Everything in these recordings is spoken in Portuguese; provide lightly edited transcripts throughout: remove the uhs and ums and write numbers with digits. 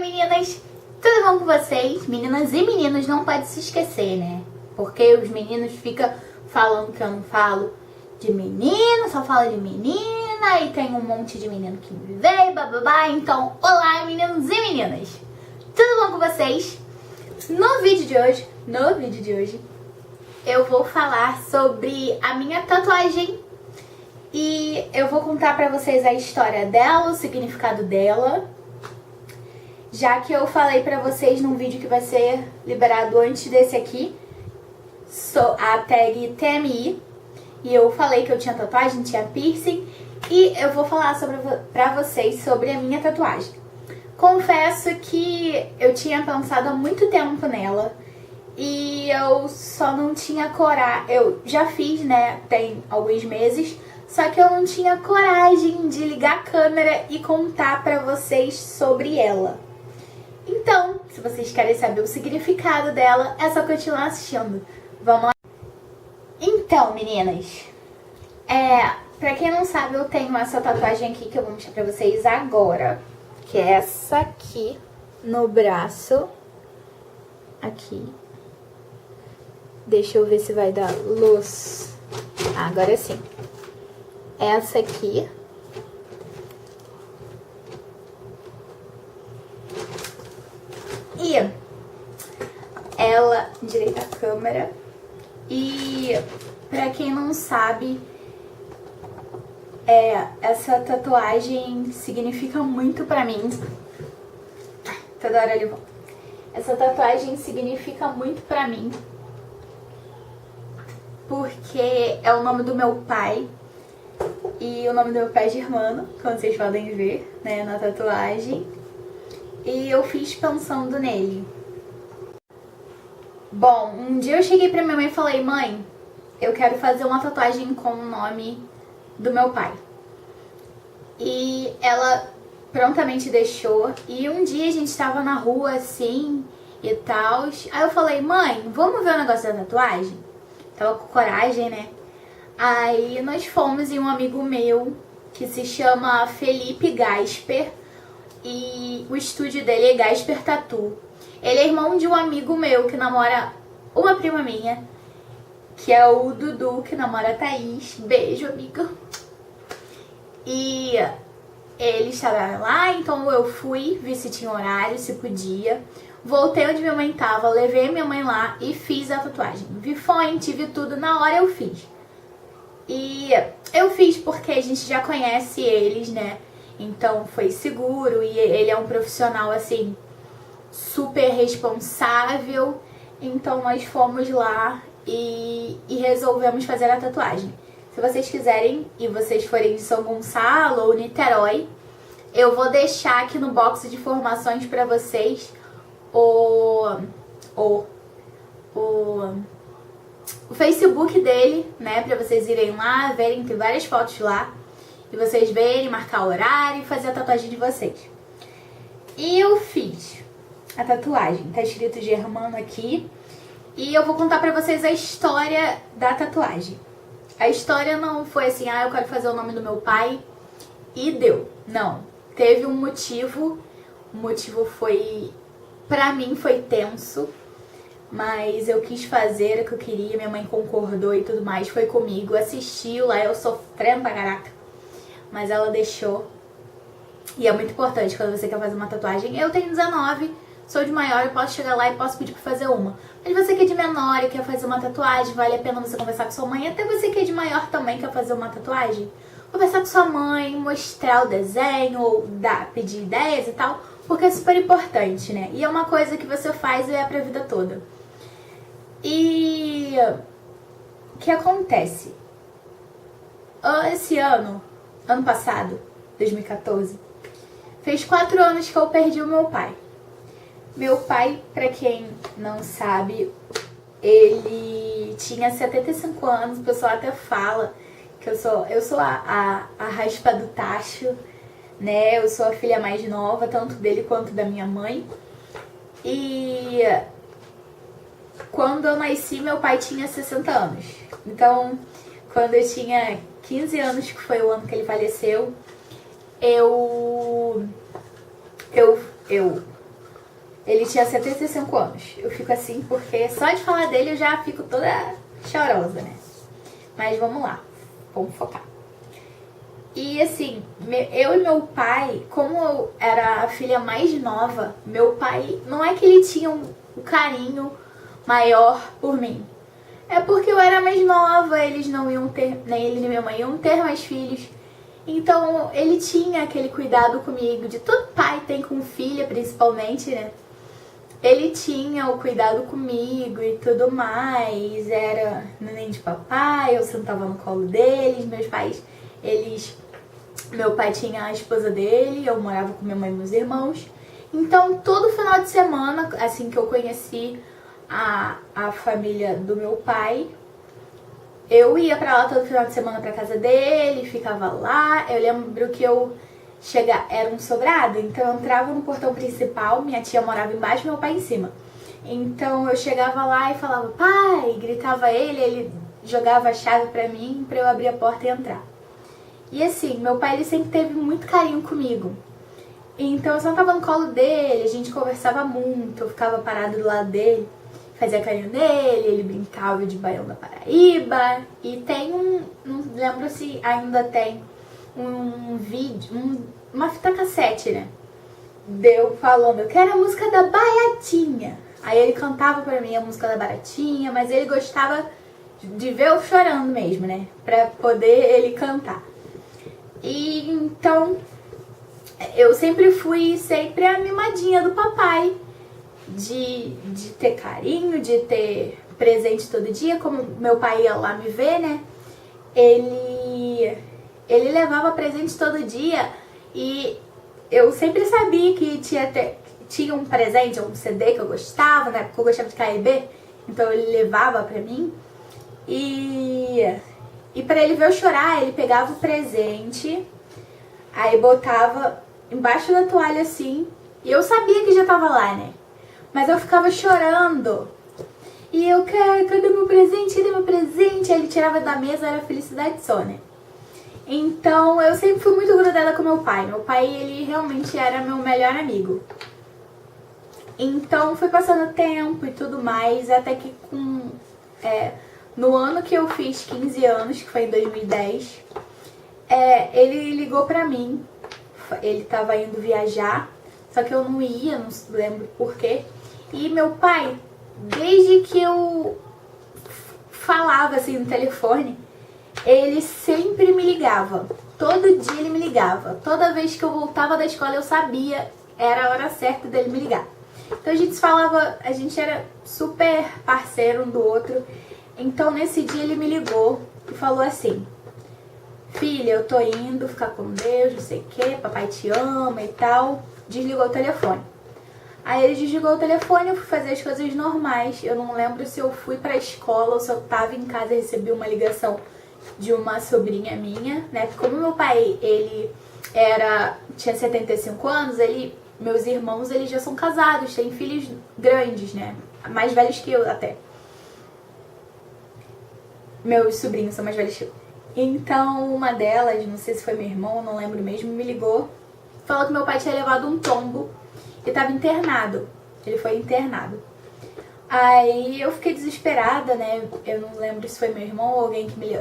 meninas! Tudo bom com vocês? Meninas e meninos, não pode se esquecer, né? Porque os meninos ficam falando que eu não falo de menino, só falo de menina, e tem um monte de menino que me veio, bababá. Então, olá meninos e meninas! Tudo bom com vocês? No vídeo de hoje, eu vou falar sobre a minha tatuagem e eu vou contar pra vocês a história dela, o significado dela, já que eu falei pra vocês num vídeo que vai ser liberado antes desse aqui, a tag TMI, e eu falei que eu tinha tatuagem, tinha piercing, e eu vou falar pra vocês sobre a minha tatuagem. Confesso que eu tinha pensado há muito tempo nela e eu só não tinha coragem. Eu já fiz, né, tem alguns meses, só que eu não tinha coragem de ligar a câmera e contar pra vocês sobre ela. Então, se vocês querem saber o significado dela, é só continuar assistindo. Vamos lá? Então, meninas, pra quem não sabe, eu tenho essa tatuagem aqui que eu vou mostrar pra vocês agora, que é essa aqui no braço, aqui. Deixa eu ver se vai dar luz. Agora sim. Essa aqui. E ela, direita a câmera. E pra quem não sabe, essa tatuagem significa muito pra mim. Toda hora ele volta. Essa tatuagem significa muito pra mim, porque é o nome do meu pai. E o nome do meu pai é Germano, como vocês podem ver, né, na tatuagem. E eu fiz pensando nele. Bom, um dia eu cheguei pra minha mãe e falei: mãe, eu quero fazer uma tatuagem com o nome do meu pai. E ela prontamente deixou. E um dia a gente tava na rua assim e tal. Aí eu falei: mãe, vamos ver o negócio da tatuagem? Tava com coragem, né? Aí nós fomos e um amigo meu, que se chama Felipe Gasper, e o estúdio dele é Gasper Tattoo. Ele é irmão de um amigo meu que namora uma prima minha, que é o Dudu, que namora a Thaís. Beijo, amiga. E eles estavam lá, então eu fui, vi se tinha horário, se podia. Voltei onde minha mãe tava, levei minha mãe lá e fiz a tatuagem. Vi fonte, vi tudo, na hora eu fiz. E eu fiz porque a gente já conhece eles, né? Então foi seguro e ele é um profissional, assim, super responsável. Então nós fomos lá e resolvemos fazer a tatuagem. Se vocês quiserem e vocês forem de São Gonçalo ou Niterói, eu vou deixar aqui no box de informações pra vocês o Facebook dele, né, pra vocês irem lá, verem, tem várias fotos lá, e vocês verem, marcar o horário e fazer a tatuagem de vocês. E eu fiz a tatuagem, tá escrito Germano aqui, e eu vou contar pra vocês a história da tatuagem. A história não foi assim: eu quero fazer o nome do meu pai e deu. Não, teve um motivo. O motivo foi, pra mim foi tenso, mas eu quis fazer o que eu queria, minha mãe concordou e tudo mais, foi comigo, assistiu lá, eu sofrendo pra caraca, mas ela deixou. E é muito importante quando você quer fazer uma tatuagem. Eu tenho 19, sou de maior, eu posso chegar lá e posso pedir pra fazer uma. Mas você que é de menor e quer fazer uma tatuagem, vale a pena você conversar com sua mãe. Até você que é de maior também quer fazer uma tatuagem, conversar com sua mãe, mostrar o desenho, ou pedir ideias e tal, porque é super importante, né? E é uma coisa que você faz e é pra vida toda. E o que acontece? Esse ano passado, 2014, fez 4 anos que eu perdi o meu pai. Meu pai, pra quem não sabe, ele tinha 75 anos, o pessoal até fala que eu sou a raspa do tacho, né? Eu sou a filha mais nova, tanto dele quanto da minha mãe. E quando eu nasci, meu pai tinha 60 anos. Então, quando eu tinha 15 anos, que foi o ano que ele faleceu, eu Ele tinha 75 anos. Eu fico assim porque só de falar dele eu já fico toda chorosa, né? Mas vamos lá, vamos focar. E assim, eu e meu pai, como eu era a filha mais nova, meu pai, não é que ele tinha um carinho maior por mim. É porque eu era mais nova, eles não iam ter, nem ele nem minha mãe iam ter mais filhos. Então ele tinha aquele cuidado comigo, de todo pai tem com filha principalmente, né? Ele tinha o cuidado comigo e tudo mais, era neném de papai, eu sentava no colo deles, meus pais, meu pai tinha a esposa dele, eu morava com minha mãe e meus irmãos. Então todo final de semana, assim que eu conheci a família do meu pai, eu ia pra lá todo final de semana pra casa dele, ficava lá. Eu lembro que era um sobrado, então eu entrava no portão principal, minha tia morava embaixo e meu pai em cima. Então eu chegava lá e falava, pai, gritava ele jogava a chave pra mim, pra eu abrir a porta e entrar. E assim, meu pai ele sempre teve muito carinho comigo. Então eu sentava no colo dele, a gente conversava muito, eu ficava parado do lado dele, fazia carinho nele, ele brincava de Baião da Paraíba. E tem não lembro se ainda tem, um vídeo, uma fita cassete, né? Deu falando, eu quero a música da Baratinha. Aí ele cantava pra mim a música da Baratinha, mas ele gostava de ver eu chorando mesmo, né? Pra poder ele cantar. E então, eu sempre fui a mimadinha do papai. De ter carinho, de ter presente todo dia. Como meu pai ia lá me ver, né? Ele levava presente todo dia e eu sempre sabia que tinha um presente, um CD que eu gostava, né? Porque eu gostava de KLB, então ele levava pra mim. E pra ele ver eu chorar, ele pegava o presente, aí botava embaixo da toalha assim, e eu sabia que já tava lá, né? Mas eu ficava chorando. E eu, cara, cadê meu presente? Cadê meu presente? Aí ele tirava da mesa, era felicidade só, né? Então eu sempre fui muito grudada com meu pai. Meu pai, ele realmente era meu melhor amigo. Então foi passando tempo e tudo mais, até que no ano que eu fiz 15 anos, que foi em 2010, ele ligou pra mim. Ele tava indo viajar, só que eu não ia, não lembro porquê. E meu pai, desde que eu falava assim no telefone, ele sempre me ligava. Todo dia ele me ligava. Toda vez que eu voltava da escola eu sabia, era a hora certa dele me ligar. Então a gente falava, a gente era super parceiro um do outro. Então nesse dia ele me ligou e falou assim, filha, eu tô indo ficar com Deus, não sei o que, papai te ama e tal. Desligou o telefone. Aí ele desligou o telefone, eu fui fazer as coisas normais. Eu não lembro se eu fui pra escola ou se eu tava em casa e recebi uma ligação de uma sobrinha minha, né? Porque como meu pai, ele tinha 75 anos, meus irmãos, eles já são casados, têm filhos grandes, né? Mais velhos que eu até. Meus sobrinhos são mais velhos que eu. Então uma delas, não sei se foi meu irmão, não lembro mesmo, me ligou. Falou que meu pai tinha levado um tombo e tava internado. Ele foi internado. Aí eu fiquei desesperada, né? Eu não lembro se foi meu irmão ou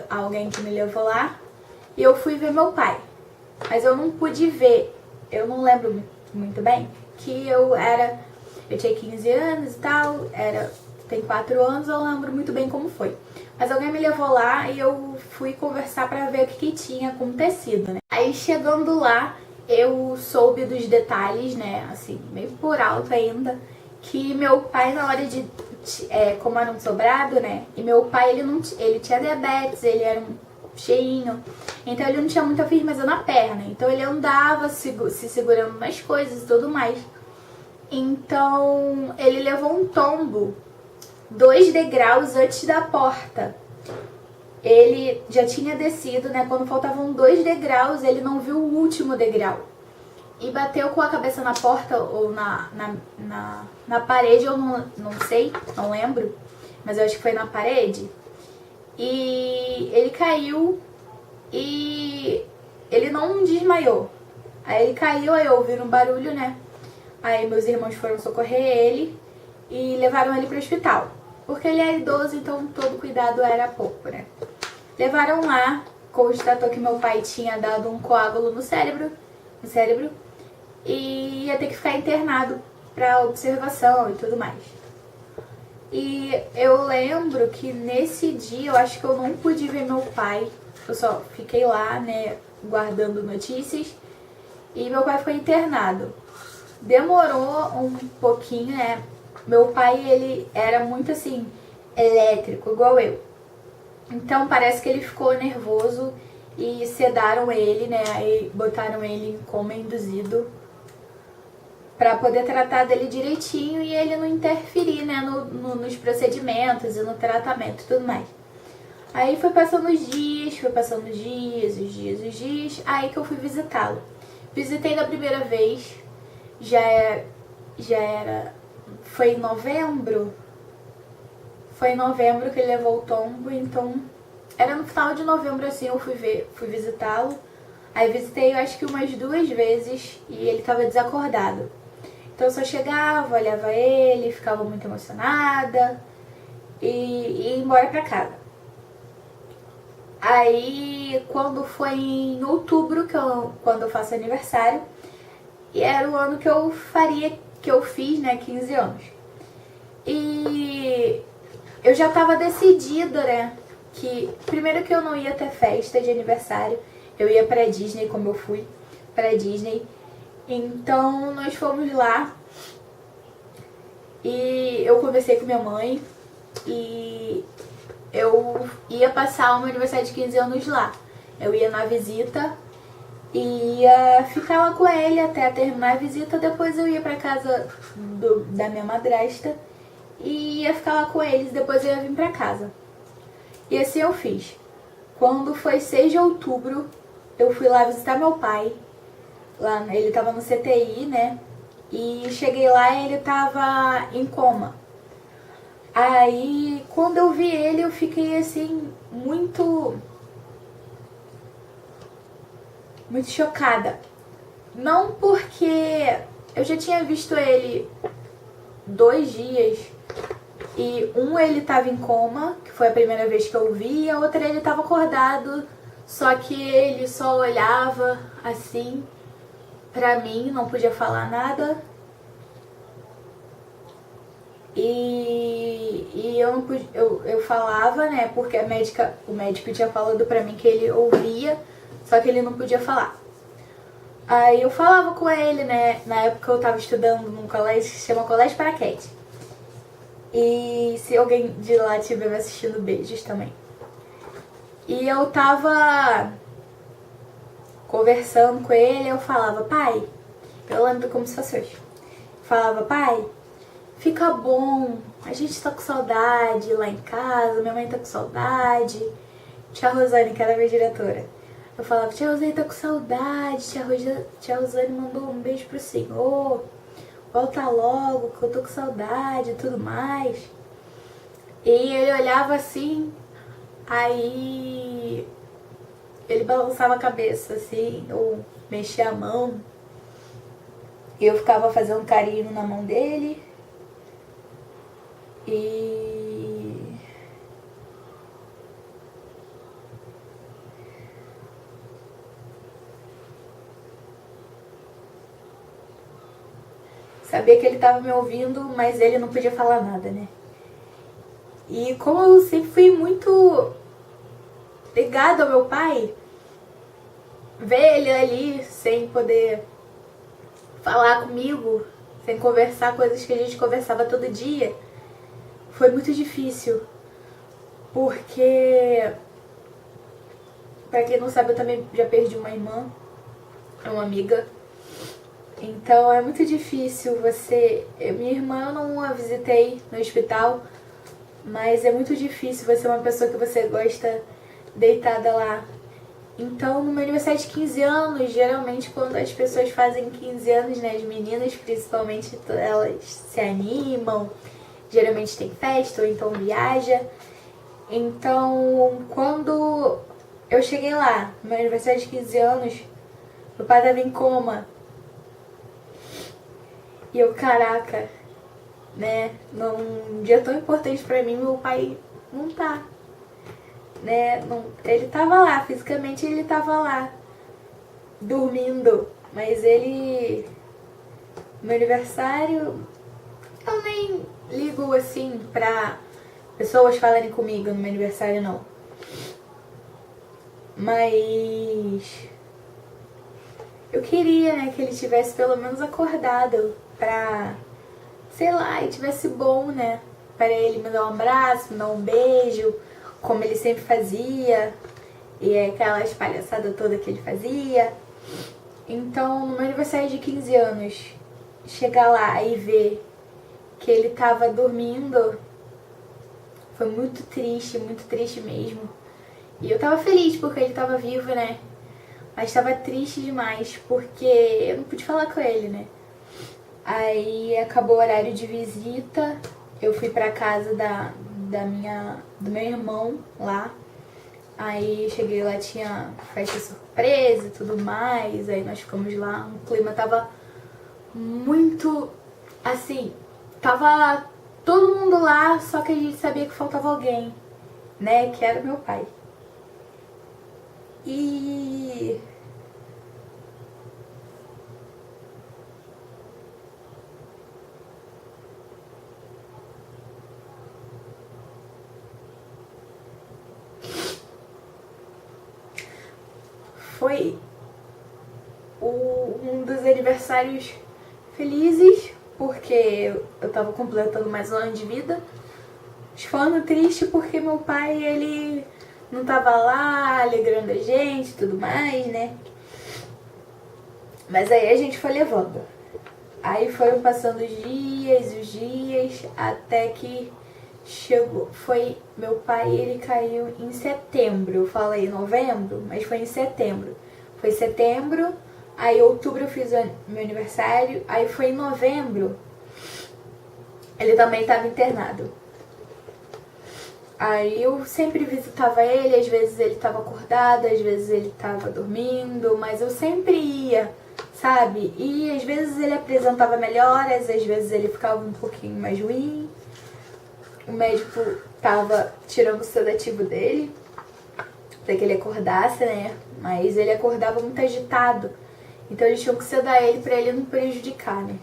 alguém que me levou lá. E eu fui ver meu pai. Mas eu não pude ver. Eu não lembro muito bem. Que eu tinha 15 anos e tal. Tem 4 anos, eu lembro muito bem como foi. Mas alguém me levou lá e eu fui conversar pra ver o que tinha acontecido, né? Aí chegando lá, eu soube dos detalhes, né, assim, meio por alto ainda, que meu pai na hora como era um sobrado, né, e meu pai, ele tinha diabetes, ele era um cheinho, então ele não tinha muita firmeza na perna, então ele andava se segurando nas coisas e tudo mais. Então ele levou um tombo 2 degraus antes da porta. Ele já tinha descido, né? Quando faltavam 2 degraus, ele não viu o último degrau. E bateu com a cabeça na porta ou na parede, eu não sei, não lembro. Mas eu acho que foi na parede. E ele caiu e ele não desmaiou. Aí ele caiu, aí eu ouvi um barulho, né? Aí meus irmãos foram socorrer ele e levaram ele pro hospital. Porque ele era idoso, então todo cuidado era pouco, né? Levaram lá, constatou que meu pai tinha dado um coágulo no cérebro e ia ter que ficar internado para observação e tudo mais. E eu lembro que nesse dia, eu acho que eu não pude ver meu pai, eu só fiquei lá, né, guardando notícias, e meu pai foi internado. Demorou um pouquinho, né? Meu pai, ele era muito assim, elétrico, igual eu. Então parece que ele ficou nervoso e sedaram ele, né? Aí botaram ele em coma induzido pra poder tratar dele direitinho e ele não interferir, né, nos procedimentos e no tratamento e tudo mais. Aí foi passando os dias, os dias, aí que eu fui visitá-lo. Visitei da primeira vez, foi em novembro que ele levou o tombo, então era no final de novembro assim, eu fui visitá-lo. Aí visitei, eu acho que umas 2 vezes e ele tava desacordado. Então eu só chegava, olhava ele, ficava muito emocionada e ia embora pra casa. Aí quando foi em outubro, quando eu faço aniversário, e era o ano que eu fiz, né, 15 anos. E eu já tava decidida, né, que primeiro que eu não ia ter festa de aniversário, eu ia pra Disney, como eu fui pra Disney. Então nós fomos lá e eu conversei com minha mãe e eu ia passar o meu aniversário de 15 anos lá. Eu ia na visita e ia ficar lá com ele até terminar a visita. Depois eu ia pra casa da minha madrasta e ia ficar lá com eles. Depois eu ia vir pra casa. E assim eu fiz. Quando foi 6 de outubro, eu fui lá visitar meu pai. Lá, ele tava no CTI, né? E cheguei lá e ele tava em coma. Aí, quando eu vi ele, eu fiquei assim, muito chocada. Não porque eu já tinha visto ele 2 dias e ele tava em coma, que foi a primeira vez que eu vi, e a outra ele tava acordado, só que ele só olhava assim pra mim, não podia falar nada. E eu não podia, eu falava, né, porque o médico tinha falado pra mim que ele ouvia, só que ele não podia falar. Aí eu falava com ele, né, na época eu tava estudando num colégio que se chama Colégio Paraquete. E se alguém de lá estiver me assistindo, beijos também. E eu tava conversando com ele, eu falava, pai, eu lembro como se fosse hoje. Falava, pai, fica bom, a gente tá com saudade lá em casa, minha mãe tá com saudade. Tia Rosane, que era a minha diretora. Eu falava, tia Rosane tá com saudade, tia Rosane mandou um beijo pro senhor, volta logo, que eu tô com saudade e tudo mais. E ele olhava assim, aí ele balançava a cabeça assim, ou mexia a mão. E eu ficava fazendo carinho na mão dele. E sabia que ele estava me ouvindo, mas ele não podia falar nada, né? E como eu sempre fui muito ligada ao meu pai, ver ele ali sem poder falar comigo, sem conversar coisas que a gente conversava todo dia, foi muito difícil. Porque, pra quem não sabe, eu também já perdi uma irmã, uma amiga. Então é muito difícil minha irmã eu não a visitei no hospital, mas é muito difícil você ser uma pessoa que você gosta deitada lá. Então no meu aniversário de 15 anos, geralmente quando as pessoas fazem 15 anos, né, as meninas principalmente, elas se animam, geralmente tem festa ou então viaja. Então quando eu cheguei lá, no meu aniversário de 15 anos, meu pai estava em coma. E eu, caraca, né? Num dia tão importante pra mim, meu pai não tá. Né? Não, ele tava lá, fisicamente ele tava lá, dormindo. Mas ele... Meu aniversário, eu nem ligo assim pra pessoas falarem comigo no meu aniversário, não. Mas eu queria, né, que ele tivesse pelo menos acordado pra, sei lá, e tivesse bom, né? Pra ele me dar um abraço, me dar um beijo, como ele sempre fazia. E aquelas palhaçadas todas que ele fazia. Então, no meu aniversário de 15 anos, chegar lá e ver que ele tava dormindo foi muito triste mesmo. E eu tava feliz porque ele tava vivo, né? Mas tava triste demais porque eu não pude falar com ele, né? Aí acabou o horário de visita, eu fui pra casa do meu irmão lá. Aí cheguei lá, tinha festa surpresa e tudo mais, aí nós ficamos lá, o clima tava muito, assim, tava todo mundo lá, só que a gente sabia que faltava alguém, né, que era meu pai. E... foi um dos aniversários felizes, porque eu tava completando mais um ano de vida. Falando triste porque meu pai, ele não tava lá alegrando a gente e tudo mais, né? Mas aí a gente foi levando. Aí foram passando os dias, até que chegou. Foi meu pai, ele caiu em setembro. Eu falei novembro, mas foi em setembro. Foi setembro, aí outubro eu fiz meu aniversário, aí foi em novembro. Ele também estava internado. Aí eu sempre visitava ele, às vezes ele estava acordado, às vezes ele estava dormindo, mas eu sempre ia, sabe? E às vezes ele apresentava melhoras, às vezes ele ficava um pouquinho mais ruim. O médico tava tirando o sedativo dele, para que ele acordasse, né? Mas ele acordava muito agitado, então eles tinham que sedar ele para ele não prejudicar, né?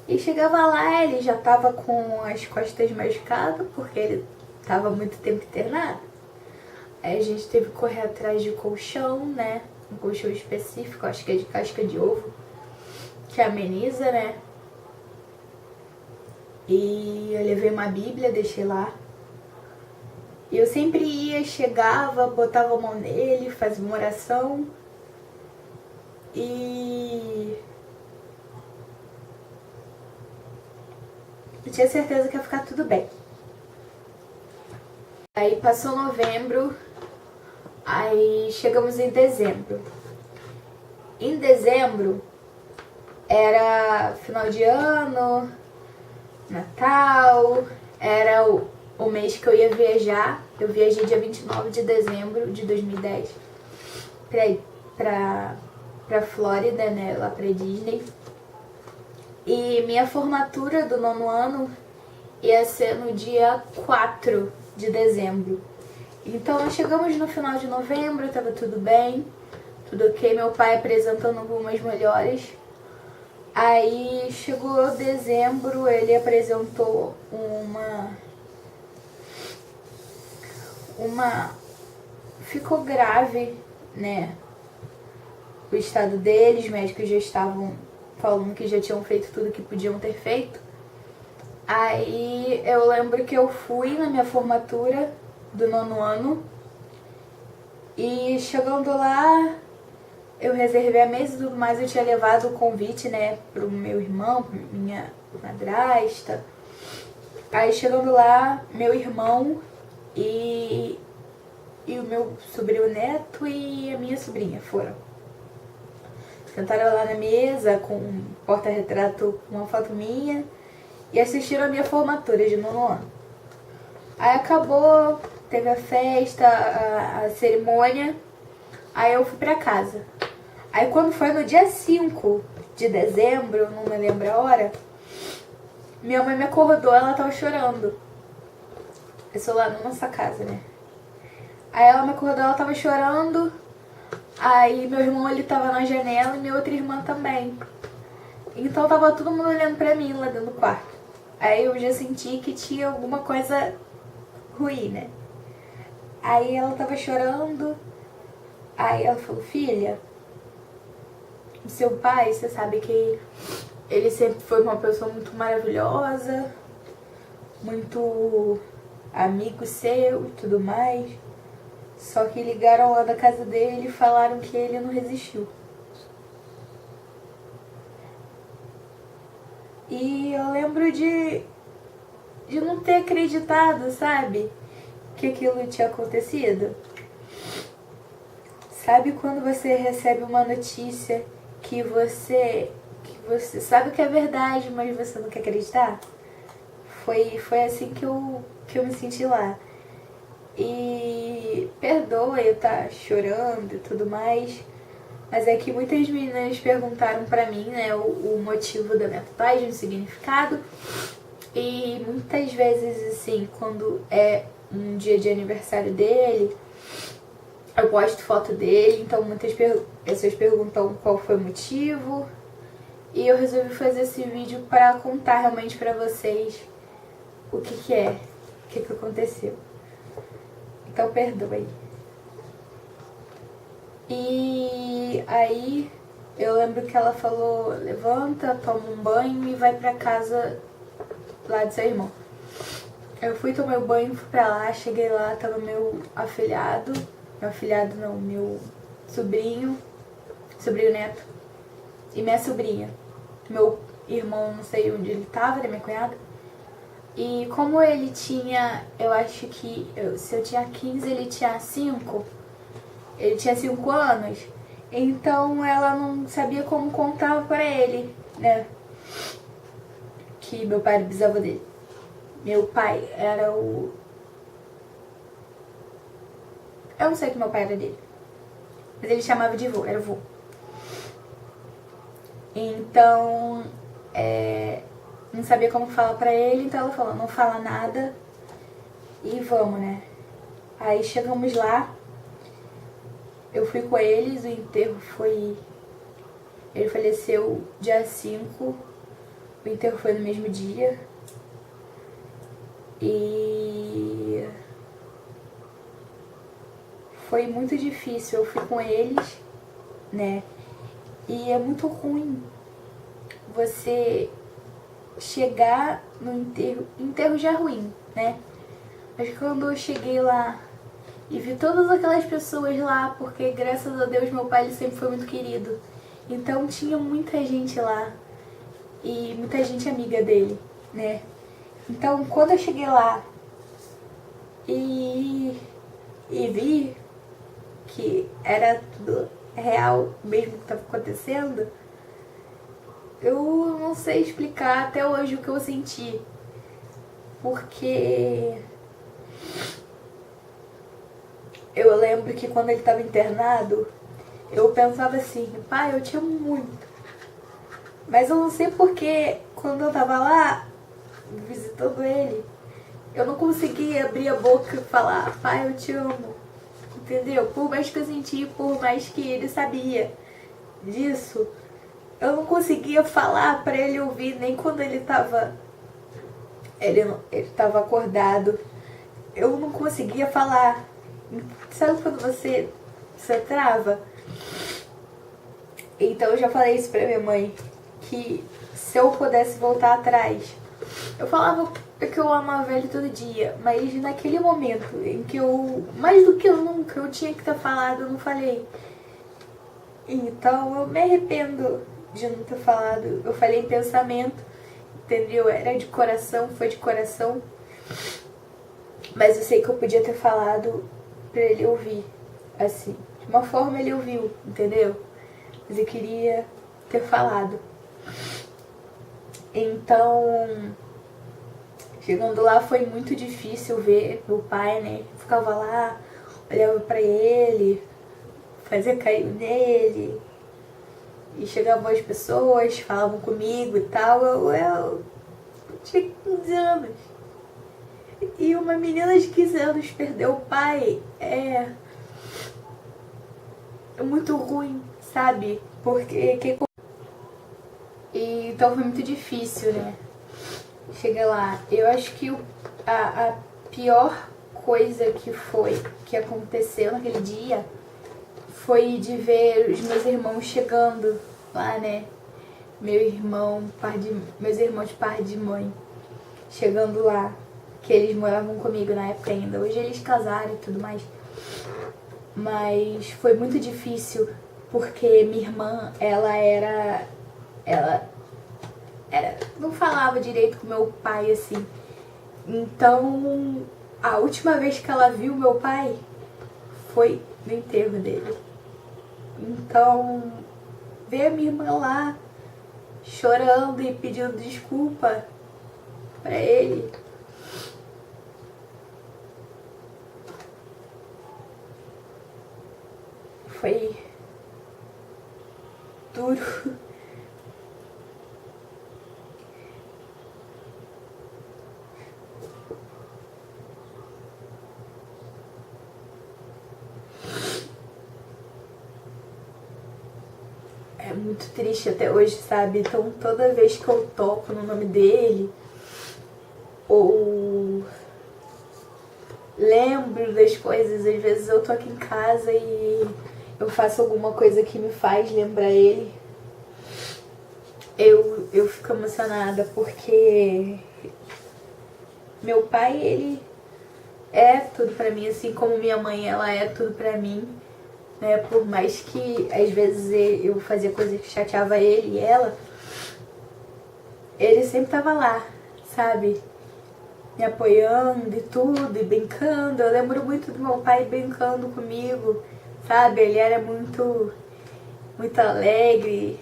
E chegava lá, ele já tava com as costas machucadas, porque ele tava muito tempo internado. Aí a gente teve que correr atrás de colchão, né? Um colchão específico, acho que é de casca de ovo, que ameniza, né? E eu levei uma bíblia, deixei lá. E eu sempre ia, chegava, botava a mão nele, fazia uma oração. E eu tinha certeza que ia ficar tudo bem. Aí passou novembro, aí chegamos em dezembro. Em dezembro era final de ano, Natal, era o mês que eu ia viajar. Eu viajei dia 29 de dezembro de 2010 pra Flórida, né, lá pra Disney. E minha formatura do 9º ano ia ser no dia 4 de dezembro. Então nós chegamos no final de novembro, tava tudo bem, tudo ok, meu pai apresentando algumas melhoras. Aí chegou dezembro, ele apresentou ficou grave, né? O estado dele, os médicos já estavam falando que já tinham feito tudo que podiam ter feito. Aí eu lembro que eu fui na minha formatura do 9º ano e chegando lá eu reservei a mesa e tudo mais, eu tinha levado o convite, né, pro meu irmão, minha madrasta. Aí chegando lá, meu irmão e o meu sobrinho neto e a minha sobrinha foram. Sentaram lá na mesa com um porta-retrato com uma foto minha e assistiram a minha formatura de 9º ano. Aí acabou, teve a festa, a cerimônia, aí eu fui pra casa. Aí quando foi no dia 5, de dezembro, eu não me lembro a hora, minha mãe me acordou, ela tava chorando. Eu sou lá na nossa casa, né? Aí ela me acordou, ela tava chorando. Aí meu irmão, ele tava na janela e minha outra irmã também. Então tava todo mundo olhando pra mim lá dentro do quarto. Aí eu já senti que tinha alguma coisa ruim, né? Aí ela tava chorando. Aí ela falou, filha, o seu pai, você sabe que ele sempre foi uma pessoa muito maravilhosa, muito amigo seu e tudo mais. Só que ligaram lá da casa dele e falaram que ele não resistiu. E eu lembro de não ter acreditado, sabe? Que aquilo tinha acontecido. Sabe quando você recebe uma notícia que você sabe que é verdade, mas você não quer acreditar? Foi assim que eu me senti lá. E perdoa eu estar chorando e tudo mais, mas é que muitas meninas perguntaram pra mim, né, o motivo da minha tatuagem, o significado. E muitas vezes, assim, quando é um dia de aniversário dele, eu posto foto dele, então muitas pessoas perguntam qual foi o motivo. E eu resolvi fazer esse vídeo para contar realmente pra vocês o que é, o que aconteceu. Então perdoe. E aí eu lembro que ela falou, levanta, toma um banho e vai pra casa lá do seu irmão. Eu fui tomar o banho, fui pra lá, cheguei lá, tava meu afilhado não, meu sobrinho neto, e minha sobrinha. Meu irmão, não sei onde ele tava, né, minha cunhada. E como ele tinha, eu acho que, se eu tinha 15, ele tinha 5. Ele tinha 5 anos. Então ela não sabia como contar pra ele, né? Que meu pai era bisavô dele. Meu pai era o... Eu não sei o que meu pai era dele. Mas ele chamava de vô, era vô. Então, não sabia como falar pra ele, então ela falou, não fala nada e vamos, né? Aí chegamos lá, eu fui com eles, o enterro foi... Ele faleceu dia 5, o enterro foi no mesmo dia. E... foi muito difícil, eu fui com eles, né? E é muito ruim você chegar no enterro já é ruim, né? Mas quando eu cheguei lá e vi todas aquelas pessoas lá, porque graças a Deus meu pai ele sempre foi muito querido. Então tinha muita gente lá e muita gente amiga dele, né? Então quando eu cheguei lá e vi que era tudo real mesmo que estava acontecendo, eu não sei explicar até hoje o que eu senti. Porque eu lembro que quando ele estava internado, eu pensava assim, pai, eu te amo muito. Mas eu não sei porque quando eu tava lá, visitando ele, eu não conseguia abrir a boca e falar, pai, eu te amo. Entendeu? Por mais que eu senti, por mais que ele sabia disso, eu não conseguia falar pra ele ouvir, nem quando ele tava acordado. Eu não conseguia falar. Sabe quando você trava? Então eu já falei isso pra minha mãe, que se eu pudesse voltar atrás, eu falava que eu amava ele todo dia, mas naquele momento em que eu, mais do que eu nunca, eu tinha que ter falado, eu não falei. Então eu me arrependo de não ter falado. Eu falei em pensamento, entendeu? Era de coração, foi de coração. Mas eu sei que eu podia ter falado pra ele ouvir, assim. De uma forma ele ouviu, entendeu? Mas eu queria ter falado. Então, chegando lá foi muito difícil ver meu pai, né? Eu ficava lá, olhava pra ele, fazia cair nele. E chegavam as pessoas, falavam comigo e tal. Eu tinha 15 anos. E uma menina de 15 anos perdeu o pai é muito ruim, sabe? Então foi muito difícil, né? Chegar lá. Eu acho que a pior coisa que aconteceu naquele dia foi de ver os meus irmãos chegando lá, né? Meus irmãos de par de mãe chegando lá, que eles moravam comigo na época ainda. Hoje eles casaram e tudo mais. Mas foi muito difícil porque minha irmã, ela não falava direito com meu pai assim. Então, a última vez que ela viu meu pai foi no enterro dele. Então, ver a minha irmã lá chorando e pedindo desculpa pra ele. Foi duro. É muito triste até hoje, sabe? Então toda vez que eu toco no nome dele, ou lembro das coisas, às vezes eu tô aqui em casa e eu faço alguma coisa que me faz lembrar ele, eu fico emocionada, porque meu pai, ele é tudo pra mim, assim como minha mãe, ela é tudo pra mim, né? Por mais que às vezes eu fazia coisas que chateava ele e ela, ele sempre tava lá, sabe? Me apoiando e tudo, e brincando. Eu lembro muito do meu pai brincando comigo, sabe? Ele era muito alegre,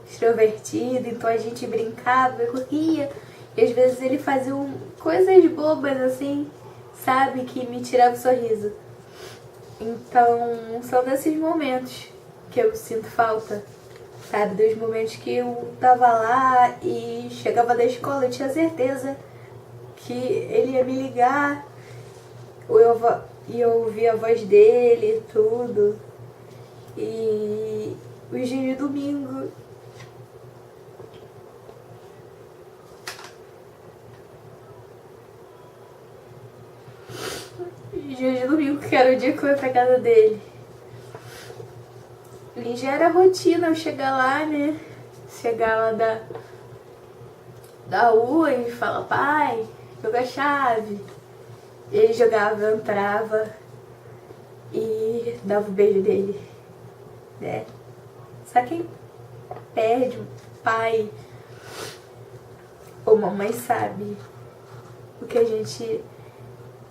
extrovertido, então a gente brincava, corria. E às vezes ele fazia coisas bobas assim, sabe? Que me tirava o sorriso. Então são desses momentos que eu sinto falta, sabe? Dos momentos que eu tava lá e chegava da escola, eu tinha certeza que ele ia me ligar, e eu ouvia a voz dele e tudo. E os dias de domingo, que era o dia que eu ia pra casa dele. E já era rotina eu chegar lá, né? Chegar lá da rua e falar, pai, joga a chave. Ele jogava, entrava e dava o beijo dele, né? Só quem perde um pai ou mamãe sabe o que a gente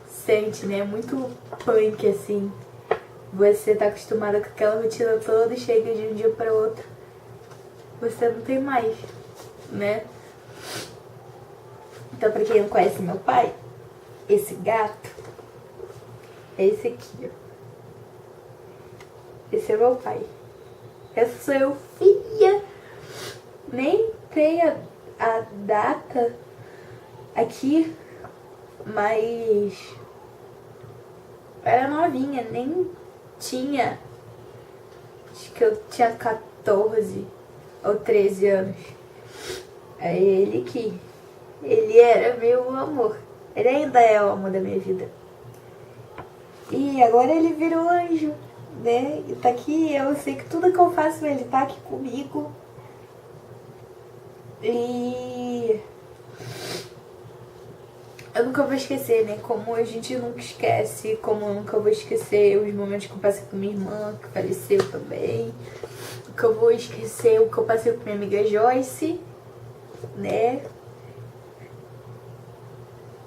sente, né? Muito punk, assim. Você tá acostumada com aquela rotina toda e chega de um dia para outro, você não tem mais, né? Então, pra quem não conhece meu pai, esse gato é esse aqui, ó. Esse é meu pai. Essa sou eu, filha. Nem tem a data aqui, mas era novinha, nem tinha. Acho que eu tinha 14 ou 13 anos. É ele era meu amor. Ele ainda é o amor da minha vida. E agora ele virou anjo, né? E tá aqui, eu sei que tudo que eu faço ele tá aqui comigo. E eu nunca vou esquecer, né? Como a gente nunca esquece, como eu nunca vou esquecer os momentos que eu passei com minha irmã, que faleceu também. Nunca vou esquecer o que eu passei com minha amiga Joyce, né?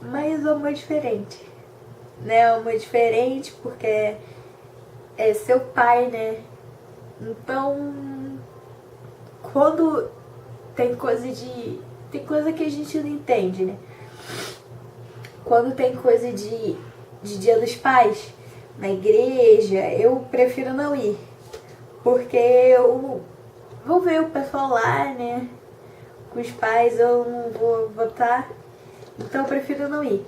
Mas o amor é diferente, né? O amor é diferente porque é seu pai, né? Então, quando tem coisa que a gente não entende, né? Quando tem coisa de Dia dos Pais na igreja, eu prefiro não ir. Porque vou ver o pessoal lá, né? Com os pais eu não vou votar, então eu prefiro não ir.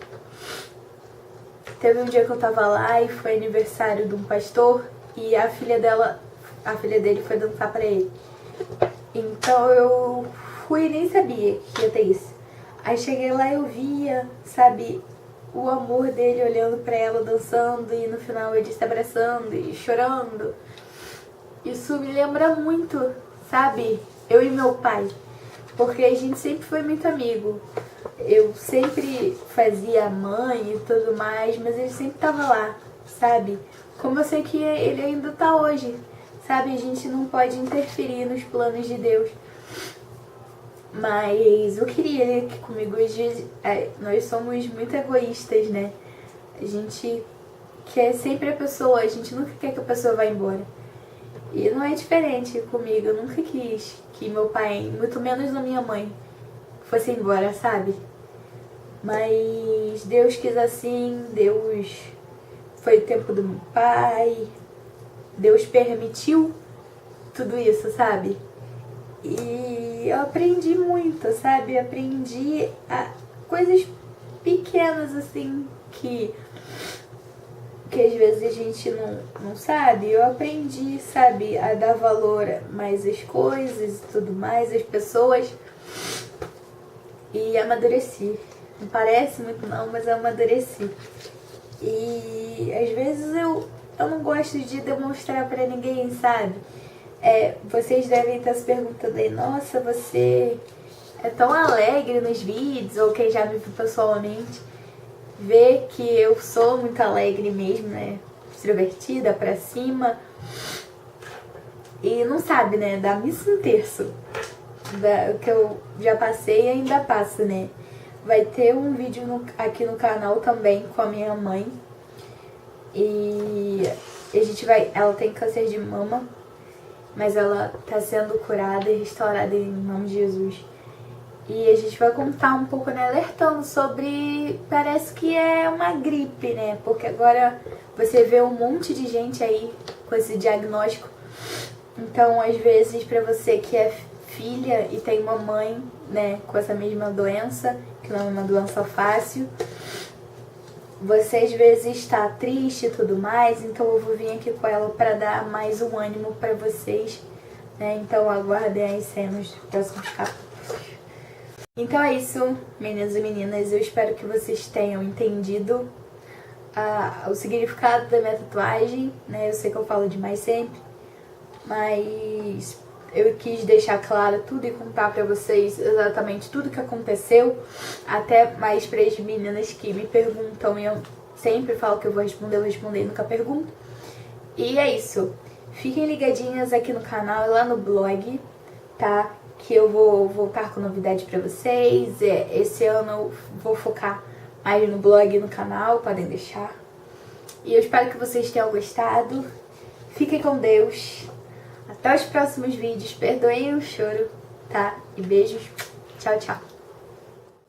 Teve um dia que eu tava lá e foi aniversário de um pastor e a filha dele foi dançar pra ele. Então eu fui e nem sabia que ia ter isso. Aí cheguei lá e eu via, sabe, o amor dele olhando pra ela dançando e no final eles se abraçando e chorando. Isso me lembra muito, sabe, eu e meu pai. Porque a gente sempre foi muito amigo. Eu sempre fazia a mãe e tudo mais, mas ele sempre tava lá, sabe? Como eu sei que ele ainda tá hoje, sabe? A gente não pode interferir nos planos de Deus. Mas eu queria ele aqui comigo hoje. Nós somos muito egoístas, né? A gente quer sempre a pessoa, a gente nunca quer que a pessoa vá embora. E não é diferente comigo, eu nunca quis que meu pai, muito menos a minha mãe, fosse embora, sabe? Mas Deus quis assim, Deus foi o tempo do meu pai, Deus permitiu tudo isso, sabe? E eu aprendi muito, sabe? Aprendi coisas pequenas assim que às vezes a gente não sabe. Eu aprendi, sabe, a dar valor mais às coisas e tudo mais, às pessoas. E amadureci. Não parece muito não, mas eu amadureci. E às vezes eu não gosto de demonstrar pra ninguém, sabe? Vocês devem estar se perguntando aí, nossa, você é tão alegre nos vídeos, ou quem já me viu pessoalmente, vê que eu sou muito alegre mesmo, né? Extrovertida, pra cima. E não sabe, né? Da missa um terço. Que eu já passei e ainda passo, né? Vai ter um vídeo aqui no canal também com a minha mãe. E a gente vai... Ela tem câncer de mama, mas ela tá sendo curada e restaurada em nome de Jesus. E a gente vai contar um pouco, né, alertando sobre... Parece que é uma gripe, né? Porque agora você vê um monte de gente aí com esse diagnóstico. Então, às vezes, pra você que é filha e tem uma mãe, né, com essa mesma doença, que não é uma doença fácil, você às vezes está triste e tudo mais, então eu vou vir aqui com ela para dar mais um ânimo para vocês, né? Então aguardem as cenas dos próximos capítulos. Então é isso, meninos e meninas, eu espero que vocês tenham entendido o significado da minha tatuagem, né? Eu sei que eu falo demais sempre, mas eu quis deixar claro tudo e contar pra vocês exatamente tudo que aconteceu, até mais para as meninas que me perguntam e eu sempre falo que eu vou responder e nunca pergunto. E é isso. Fiquem ligadinhas aqui no canal e lá no blog, tá? Que eu vou voltar com novidade pra vocês. Esse ano eu vou focar mais no blog e no canal, podem deixar. E eu espero que vocês tenham gostado. Fiquem com Deus. Até os próximos vídeos. Perdoem o choro, tá? E beijos. Tchau, tchau.